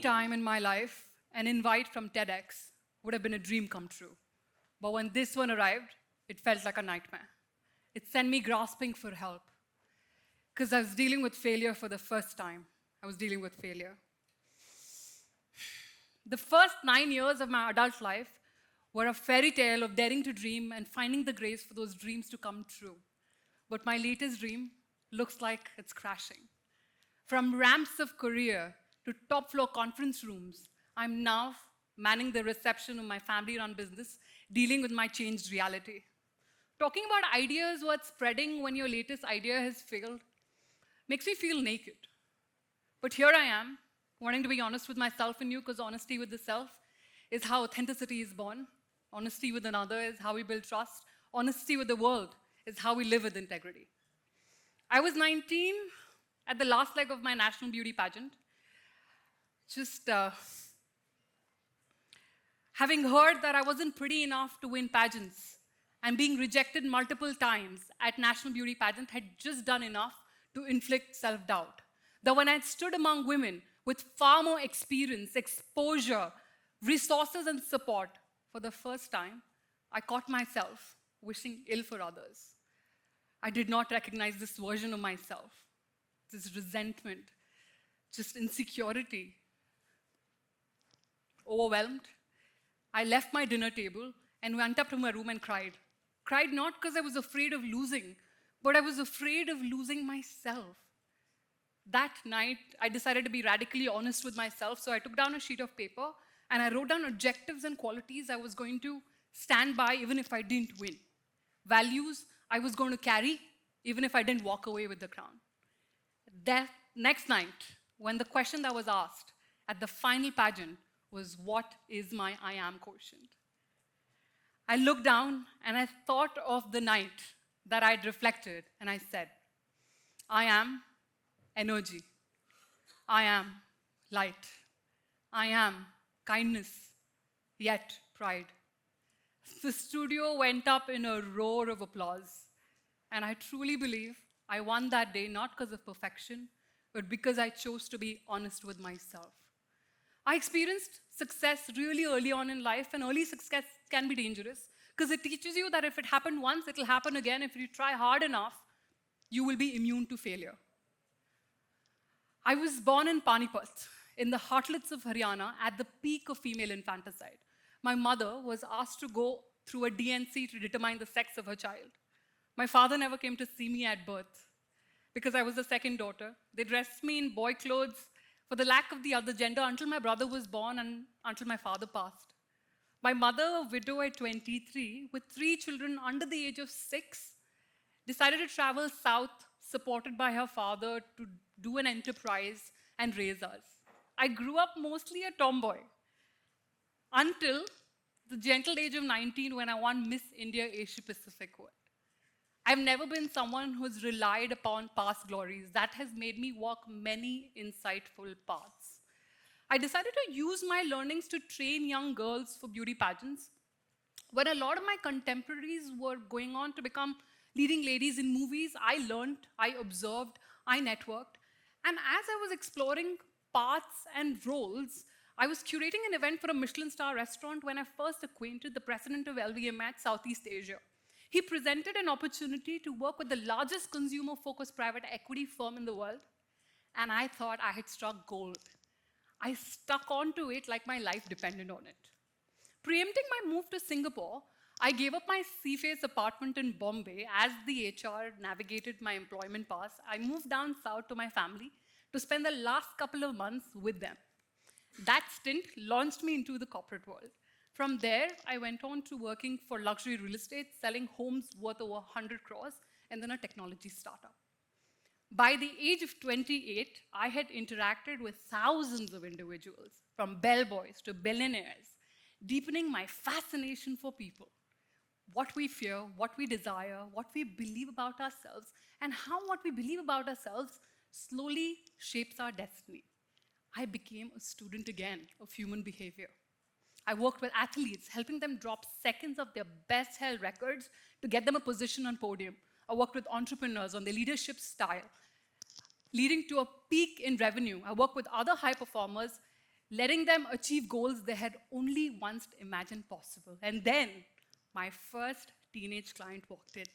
time in my life, an invite from TEDx would have been a dream come true. But when this one arrived, it felt like a nightmare. It sent me grasping for help because I was dealing with failure for the first time. I was dealing with failure. The first 9 years of my adult life were a fairy tale of daring to dream and finding the grace for those dreams to come true. But my latest dream looks like it's crashing. From ramps of career to top floor conference rooms, I'm now manning the reception of my family run business, dealing with my changed reality. Talking about ideas worth spreading when your latest idea has failed makes me feel naked. But here I am, wanting to be honest with myself and you, because honesty with the self is how authenticity is born. Honesty with another is how we build trust. Honesty with the world is how we live with integrity. I was 19 at the last leg of my national beauty pageant, just having heard that I wasn't pretty enough to win pageants and being rejected multiple times at national beauty pageant had just done enough to inflict self-doubt. That when I stood among women with far more experience, exposure, resources, and support for the first time, I caught myself wishing ill for others. I did not recognize this version of myself, this resentment, just insecurity. Overwhelmed, I left my dinner table and went up to my room and cried. Cried not because I was afraid of losing, but I was afraid of losing myself. That night, I decided to be radically honest with myself, so I took down a sheet of paper and I wrote down objectives and qualities I was going to stand by even if I didn't win. Values I was going to carry even if I didn't walk away with the crown. That next night, when the question that was asked at the final pageant was, what is my I am quotient? I looked down and I thought of the night that I'd reflected and I said, I am energy. I am light. I am kindness, yet pride. The studio went up in a roar of applause. And I truly believe I won that day not because of perfection, but because I chose to be honest with myself. I experienced success really early on in life, and early success can be dangerous because it teaches you that if it happened once, it'll happen again. If you try hard enough, you will be immune to failure. I was born in Panipat, in the heartlets of Haryana, at the peak of female infanticide. My mother was asked to go through a DNC to determine the sex of her child. My father never came to see me at birth because I was the second daughter. They dressed me in boy clothes for the lack of the other gender until my brother was born and until my father passed. My mother, a widow at 23, with 3 children under the age of 6, decided to travel south, supported by her father, to do an enterprise and raise us. I grew up mostly a tomboy until the gentle age of 19 when I won Miss India Asia Pacific World. I've never been someone who's relied upon past glories. That has made me walk many insightful paths. I decided to use my learnings to train young girls for beauty pageants. When a lot of my contemporaries were going on to become leading ladies in movies, I learned, I observed, I networked. And as I was exploring paths and roles, I was curating an event for a Michelin star restaurant when I first acquainted the president of LVMH Southeast Asia. He presented an opportunity to work with the largest consumer-focused private equity firm in the world, and I thought I had struck gold. I stuck onto it like my life depended on it. Preempting my move to Singapore, I gave up my sea-face apartment in Bombay as the HR navigated my employment pass. I moved down south to my family to spend the last couple of months with them. That stint launched me into the corporate world. From there, I went on to working for luxury real estate, selling homes worth over 100 crores, and then a technology startup. By the age of 28, I had interacted with thousands of individuals, from bellboys to billionaires, deepening my fascination for people. What we fear, what we desire, what we believe about ourselves, and how what we believe about ourselves slowly shapes our destiny. I became a student again of human behavior. I worked with athletes, helping them drop seconds of their best-held records to get them a position on podium. I worked with entrepreneurs on their leadership style, leading to a peak in revenue. I worked with other high performers, letting them achieve goals they had only once imagined possible. And then my first teenage client walked in.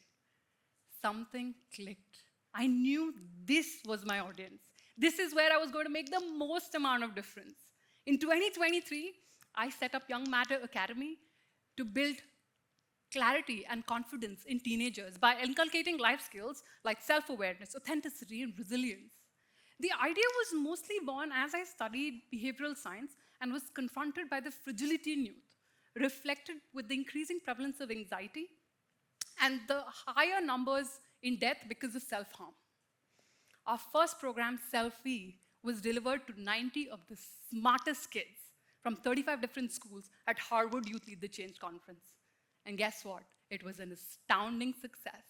Something clicked. I knew this was my audience. This is where I was going to make the most amount of difference. In 2023, I set up Young Matter Academy to build clarity and confidence in teenagers by inculcating life skills like self-awareness, authenticity, and resilience. The idea was mostly born as I studied behavioral science and was confronted by the fragility in youth, reflected with the increasing prevalence of anxiety and the higher numbers in death because of self-harm. Our first program, Selfie, was delivered to 90 of the smartest kids from 35 different schools at Harvard Youth Lead the Change conference. And guess what? It was an astounding success.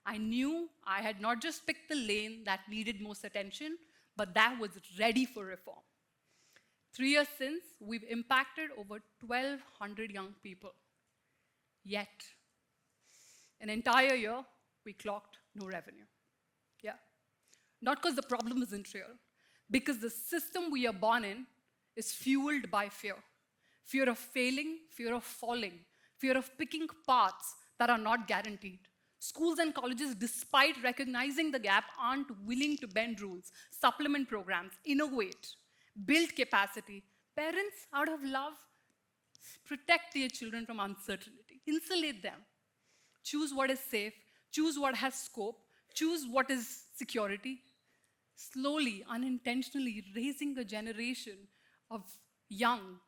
I knew I had not just picked the lane that needed most attention, but that was ready for reform. 3 years since, we've impacted over 1,200 young people. Yet, an entire year, we clocked no revenue. Yeah. Not because the problem isn't real, because the system we are born in is fueled by fear. Fear of failing, fear of falling, fear of picking paths that are not guaranteed. Schools and colleges, despite recognizing the gap, aren't willing to bend rules, supplement programs, innovate, build capacity. Parents, out of love, protect their children from uncertainty, insulate them. Choose what is safe, choose what has scope, choose what is security. Slowly, unintentionally raising a generation of young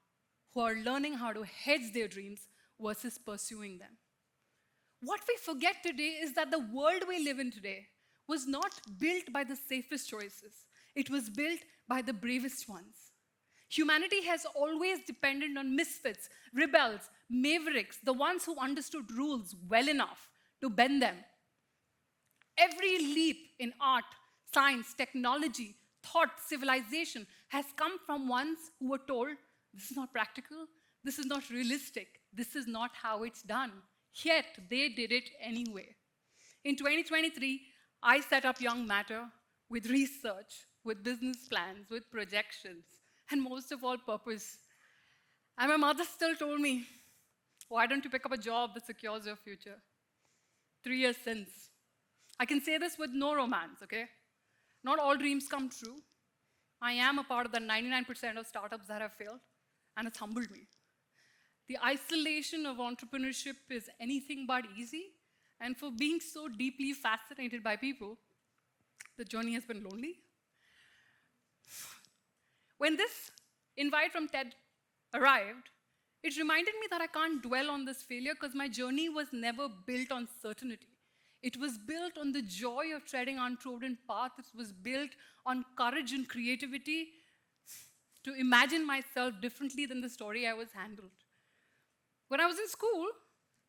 who are learning how to hedge their dreams versus pursuing them. What we forget today is that the world we live in today was not built by the safest choices. It was built by the bravest ones. Humanity has always depended on misfits, rebels, mavericks, the ones who understood rules well enough to bend them. Every leap in art, science, technology, thought, civilization has come from ones who were told, this is not practical, this is not realistic, this is not how it's done. Yet, they did it anyway. In 2023, I set up Young Matter with research, with business plans, with projections, and most of all, purpose. And my mother still told me, why don't you pick up a job that secures your future? 3 years since. I can say this with no romance, okay? Not all dreams come true. I am a part of the 99% of startups that have failed, and it's humbled me. The isolation of entrepreneurship is anything but easy, and for being so deeply fascinated by people, the journey has been lonely. When this invite from TED arrived, it reminded me that I can't dwell on this failure because my journey was never built on certainty. It was built on the joy of treading untrodden paths. It was built on courage and creativity to imagine myself differently than the story I was handled. When I was in school,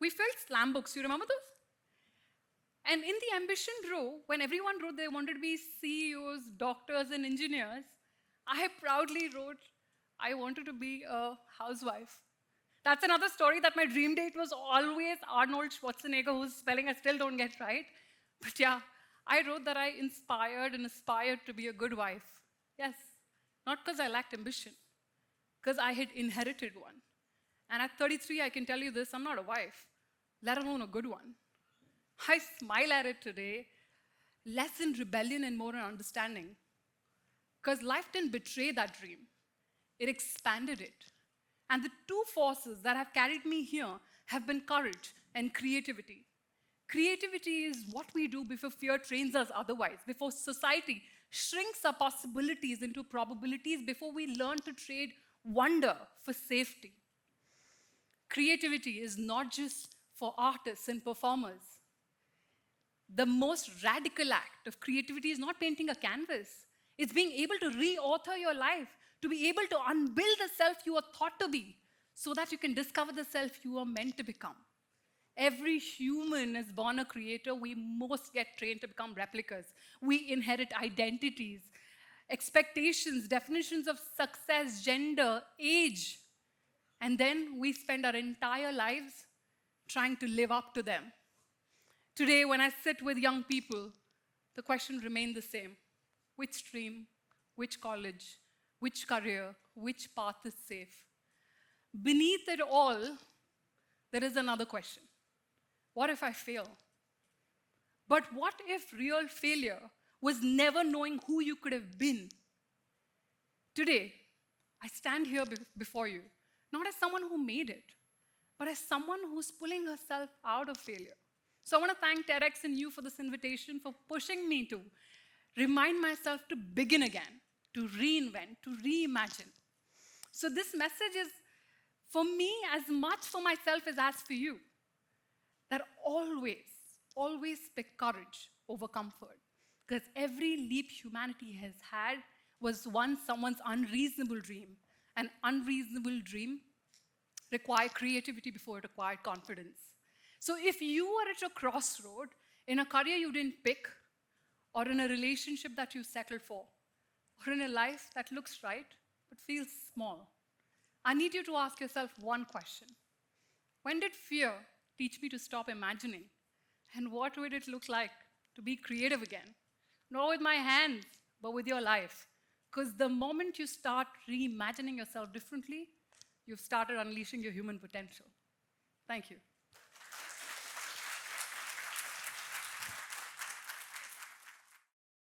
we filled slam books. You remember those? And in the ambition row, when everyone wrote they wanted to be CEOs, doctors, and engineers, I proudly wrote, I wanted to be a housewife. That's another story that my dream date was always Arnold Schwarzenegger, whose spelling I still don't get right. But yeah, I wrote that I inspired and aspired to be a good wife. Yes, not because I lacked ambition, because I had inherited one. And at 33, I can tell you this, I'm not a wife, let alone a good one. I smile at it today, less in rebellion and more in understanding. Because life didn't betray that dream, it expanded it. And the two forces that have carried me here have been courage and creativity. Creativity is what we do before fear trains us otherwise, before society shrinks our possibilities into probabilities, before we learn to trade wonder for safety. Creativity is not just for artists and performers. The most radical act of creativity is not painting a canvas. It's being able to re-author your life, to be able to unbuild the self you are thought to be, so that you can discover the self you are meant to become. Every human is born a creator. We most get trained to become replicas. We inherit identities, expectations, definitions of success, gender, age, and then we spend our entire lives trying to live up to them. Today, when I sit with young people, the question remains the same. Which stream, which college, which career, which path is safe. Beneath it all, there is another question. What if I fail? But what if real failure was never knowing who you could have been? Today, I stand here before you, not as someone who made it, but as someone who's pulling herself out of failure. So I want to thank TEDx and you for this invitation, for pushing me to remind myself to begin again, to reinvent, to reimagine. So this message is for me as much for myself as for you. That always pick courage over comfort. Because every leap humanity has had was once someone's unreasonable dream. An unreasonable dream required creativity before it acquired confidence. So if you are at a crossroad in a career you didn't pick, or in a relationship that you settled for, or in a life that looks right but feels small, I need you to ask yourself one question. When did fear teach me to stop imagining? And what would it look like to be creative again? Not with my hands, but with your life. Because the moment you start reimagining yourself differently, you've started unleashing your human potential. Thank you.